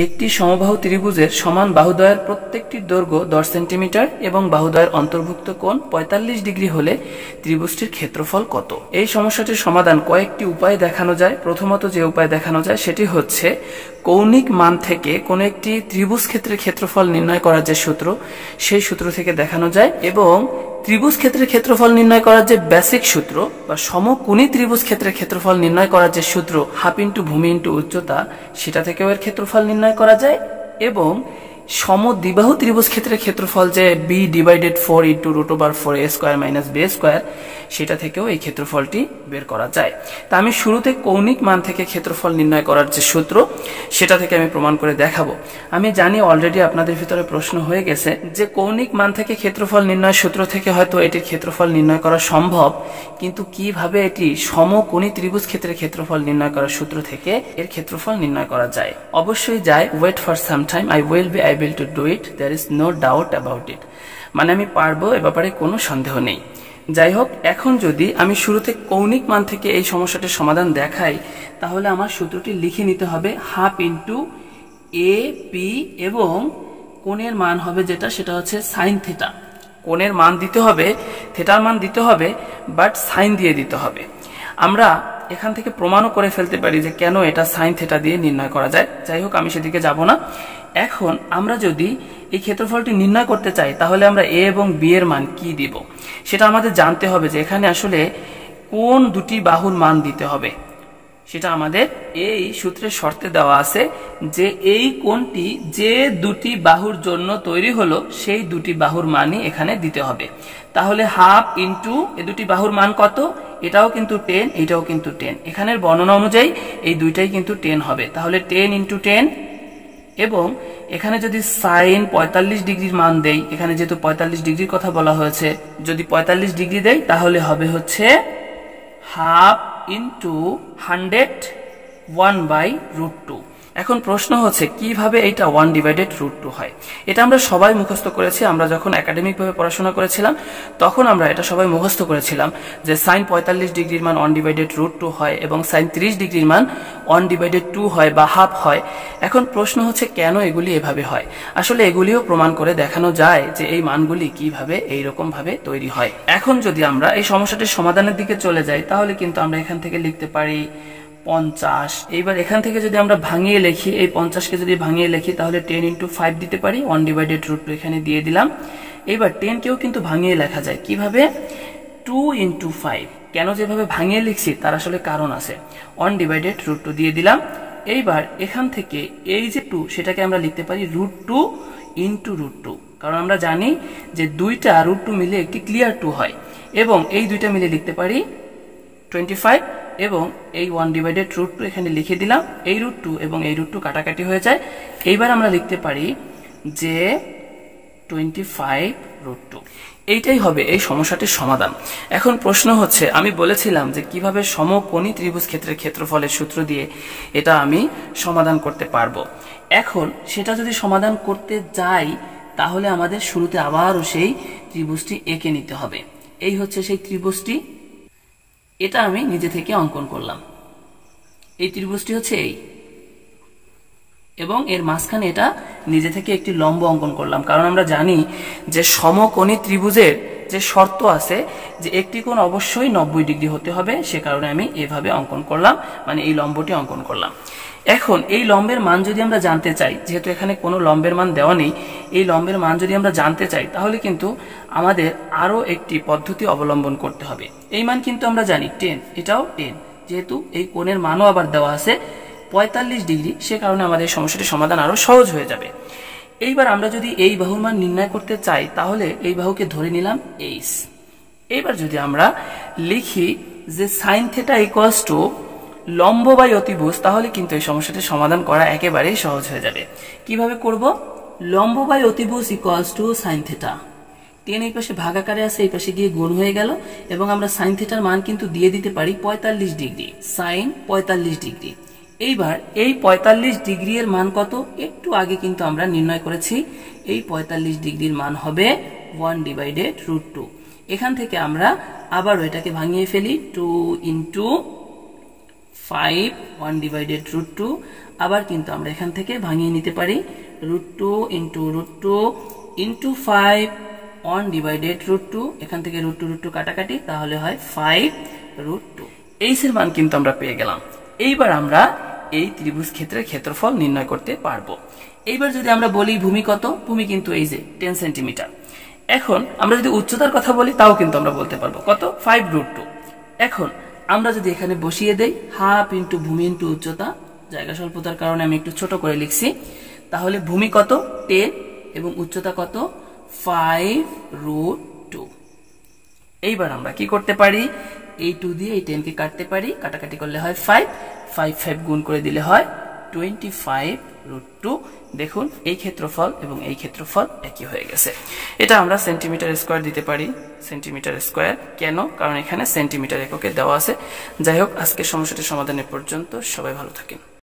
একটি সমবাহু ত্রিভুজের সমান বাহুদ্বয়ের প্রত্যেকটির দৈর্ঘ্য 10 সেন্টিমিটার এবং বাহুদ্বয়ের অন্তর্ভুক্ত কোণ 45 ডিগ্রি হলে ত্রিভুজটির ক্ষেত্রফল কত? এই সমস্যাটির সমাধান কয়েকটি উপায়ে দেখানো যায়। প্রথমত যে উপায় দেখানো যায় সেটি হচ্ছে কৌণিক মান থেকে কোনো একটি ত্রিভুজ ক্ষেত্রের ক্ষেত্রফল নির্ণয় করার যে সূত্র, সেই সূত্র থেকে দেখানো যায়, এবং ত্রিভুজ ক্ষেত্রের ক্ষেত্রফল নির্ণয় করার যে বেসিক সূত্র বা সমকোণী ত্রিভুজ ক্ষেত্রের ক্ষেত্রফল নির্ণয় করার যে সূত্র হাফ ইন্টু ভূমি ইন্টু উচ্চতা, সেটা থেকেও এর ক্ষেত্রফল নির্ণয় করা যায়, এবং সমদ্বিবাহু ত্রিভুজ ক্ষেত্রের ক্ষেত্রফল যে b divided 4 into √4a square minus b square, সেটা থেকেও এই ক্ষেত্রফলটি বের করা যায়। তা আমি শুরুতে কৌণিক মান থেকে ক্ষেত্রফল নির্ণয় করার যে সূত্র, সেটা থেকে আমি প্রমাণ করে দেখাবো। আমি জানি অলরেডি আপনাদের ভিতরে প্রশ্ন হয়ে গেছে যে কৌণিক মান থেকে ক্ষেত্রফল নির্ণয় সূত্র থেকে হয়তো এটির ক্ষেত্রফল নির্ণয় করা সম্ভব, কিন্তু কিভাবে এটি সমকোণী ত্রিভুজ ক্ষেত্রের ক্ষেত্রফল নির্ণয় করার সূত্র থেকে এর ক্ষেত্রফল নির্ণয় করা যায়? অবশ্যই যায়। Wait for some time, I will be able to do it, there is no doubt about it। মানে আমি পারবো, এ ব্যাপারে কোনো সন্দেহ নেই। যাই হোক, এখন যদি আমি শুরুতে কৌণিক মান থেকে এই সমস্যাটির সমাধান দেখাই, তাহলে আমার সূত্রটি লিখে নিতে হবে হাফ ইন্টু এ পি, এবং কোণের মান হবে যেটা, সেটা হচ্ছে সাইন থিটা। কোণের মান দিতে হবে, থিটার মান দিতে হবে, বাট সাইন দিয়ে দিতে হবে। আমরা এখান থেকে প্রমাণও করে ফেলতে পারি যে কেন এটা সাইন থিটা দিয়ে নির্ণয় করা যায়। যাই হোক, আমি সেদিকে যাব না। এখন আমরা যদি এই ক্ষেত্রফলটি নির্ণয় করতে চাই, তাহলে আমরা এ এবং বি এর মান কি দিব, সেটা আমাদের জানতে হবে যে এখানে আসলে কোন দুটি বাহুর মান দিতে হবে। সেটা আমাদের এই সূত্রের শর্তে দেওয়া আছে যে এই কোণটি যে দুটি বাহুর জন্য তৈরি হলো, সেই দুটি বাহুর মানই এখানে দিতে হবে। তাহলে হাফ ইন্টু এই দুটি বাহুর মান কত, এটাও কিন্তু 10, এটাও কিন্তু 10। এখানের বর্ণনা অনুযায়ী এই দুইটাই কিন্তু 10 হবে। তাহলে 10 ইন্টু 10, এবং এখানে যদি সাইন 45 ডিগ্রির মান দেই, এখানে যেহেতু 45 ডিগ্রির কথা বলা হয়েছে, যদি 45 ডিগ্রি দেই তাহলে হবে হচ্ছে হাফ ইন্টু 100 1/√2। এখন প্রশ্ন হচ্ছে কিভাবে এইটা 1/√2 হয়। এটা আমরা সবাই মুখস্থ করেছি। আমরা যখন একাডেমিক ভাবে পড়াশোনা করেছিলাম তখন আমরা এটা সবাই মুখস্থ করেছিলাম যে সাইন 45 ডিগ্রির মান 1/√2 হয় এবং সাইন 30 ডিগ্রির মান 1/2 হয় বা হাফ হয়। এখন প্রশ্ন হচ্ছে কেন এগুলি এভাবে হয়। আসলে এগুলিও প্রমাণ করে দেখানো যায় যে এই মানগুলি কিভাবে এইরকম ভাবে তৈরি হয়। এখন যদি আমরা এই সমস্যাটির সমাধানের দিকে চলে যাই, তাহলে কিন্তু আমরা এখান থেকে লিখতে পারি 50। এইবার এখান থেকে যদি আমরা ভাঙিয়ে লিখি, এই 50কে যদি ভাঙিয়ে লিখি তাহলে 10 ইন্টু 5 দিতে পারি, 1/√2 এখানে দিয়ে দিলাম। এইবার 10 কেও কিন্তু ভাঙিয়ে লেখা যায় কিভাবে, 2 ইন্টু 5। কেন যেভাবে ভাঙিয়ে লিখছি তার আসলে কারণ আছে। 1/√2 দিয়ে দিলাম। এইবার এখান থেকে এই যে 2, সেটাকে আমরা লিখতে পারি √2 ইন্টু √2, কারণ আমরা জানি যে দুইটা √2 মিলে একটি ক্লিয়ার 2 হয়, এবং এই দুইটা মিলে লিখতে পারি 25, এবং এই 1/√2 এখানে লিখে দিলাম। এই √2 এবং এই √2 কাটাকাটি হয়ে যায়। এইবার আমরা লিখতে পারি যে 25√2। এইটাই হবে এই সমস্যাটির সমাধান। এখন প্রশ্ন হচ্ছে, আমি বলেছিলাম যে কিভাবে সমকোণী ত্রিভুজ ক্ষেত্রের ক্ষেত্রফলের সূত্র দিয়ে এটা আমি সমাধান করতে পারবো। এখন সেটা যদি সমাধান করতে যাই, তাহলে আমাদের শুরুতে আবারও সেই ত্রিভুজটি এঁকে নিতে হবে। এই হচ্ছে সেই ত্রিভুজটি, এটা আমি নিজে থেকে অঙ্কন করলাম। এই ত্রিভুজটি হচ্ছে এই, এবং এর মাঝখানে এটা নিজে থেকে একটি লম্ব অঙ্কন করলাম, কারণ আমরা জানি যে সমকোণী ত্রিভুজের যে শর্ত আছে যে একটি কোণ অবশ্যই 90 ডিগ্রি হতে হবে, সে কারণে আমি এভাবে অঙ্কন করলাম, মানে এই লম্বটি অঙ্কন করলাম। এখন এই লম্বের মান যদি আমরা জানতে চাই, যেহেতু এখানে কোনো লম্বের মান দেওয়া নেই, এই লম্বের মান যদি আমরা জানতে চাই তাহলে কিন্তু আমাদের আরো একটি পদ্ধতি অবলম্বন করতে হবে। এই মান কিন্তু আমরা জানি 10, এটাও 10, যেহেতু এই কোণের মানও আবার দেওয়া আছে 45 ডিগ্রি, সে কারণে আমাদের সমস্যাটির সমাধান আরো সহজ হয়ে যাবে। এইবার আমরা যদি এই বাহুর মান নির্ণয় করতে চাই, তাহলে এই বাহুকে ধরে নিলাম h। এইবার যদি আমরা লিখি যে সাইন থিটা ইকুয়ালস টু লম্ব বাই অতিভুজ, তাহলে কিন্তু এই সমস্যাটির সমাধান করা একেবারেই সহজ হয়ে যাবে। কিভাবে করব, লম্ব বাই অতিভুজ ইকুয়ালস টু সাইন থিটা। 10 এই পাশে ভাগাকারে আছে, এই পাশে গিয়ে গুণ হয়ে গেল, এবং আমরা সাইন থিটার মান কিন্তু দিয়ে দিতে পারি 45 ডিগ্রি, সাইন 45 ডিগ্রি। এইবার এই 45 ডিগ্রি এর মান কত, একটু আগে কিন্তু আমরা নির্ণয় করেছি। এই 45 ডিগ্রির মান হবে 1/√2। এখান থেকে আমরা আবার এটাকে ভাঙিয়ে ফেলি, 2 ইন্টু 5 1 ডিভাইডেড √2। আবার কিন্তু আমরা এখান থেকে ভাঙিয়ে নিতে পারি, √2 ইন্টু √2 ইন্টু 5 1 ডিভাইডেড √2, এখান থেকে √2 কাটাকাটি, তাহলে হয় 5 √2। এইচ এর মান কিন্তু আমরা পেয়ে গেলাম। এইবার আমরা এই ত্রিভুজ ক্ষেত্রের ক্ষেত্রফল নির্ণয় করতে পারবো। এইবার যদি আমরা বলি ভূমি কত, ভূমি কিন্তু এই যে 10 সেন্টিমিটার। এখন আমরা যদি উচ্চতার কথা বলি তাও কিন্তু আমরা বলতে পারবো কত, 5 √2। এখন আমরা যদি এখানে বসিয়ে দেই হাফ ইন্টু ভূমি ইন্টু উচ্চতা, জায়গা স্বল্পতার কারণে আমি একটু ছোট করে লিখছি, তাহলে ভূমি কত 10 এবং উচ্চতা কত 5 √2। এইবার আমরা কি করতে পারি, এই 2 দিয়ে এই 10 কে কাটতে পারি, কাটাকাটি করলে হয় 5 5 গুণ করে দিলে হয় 25 √2। দেখুন এই ক্ষেত্রফল এবং এই ক্ষেত্রফল একই হয়ে গেছে। এটা আমরা সেন্টিমিটার স্কয়ার দিতে পারি, সেন্টিমিটার স্কয়ার। কেন? কারণ এখানে সেন্টিমিটার এককে দেওয়া আছে। যাই হোক, আজকের সমস্যাটি সমাধানের পর্যন্ত সবাই ভালো থাকেন।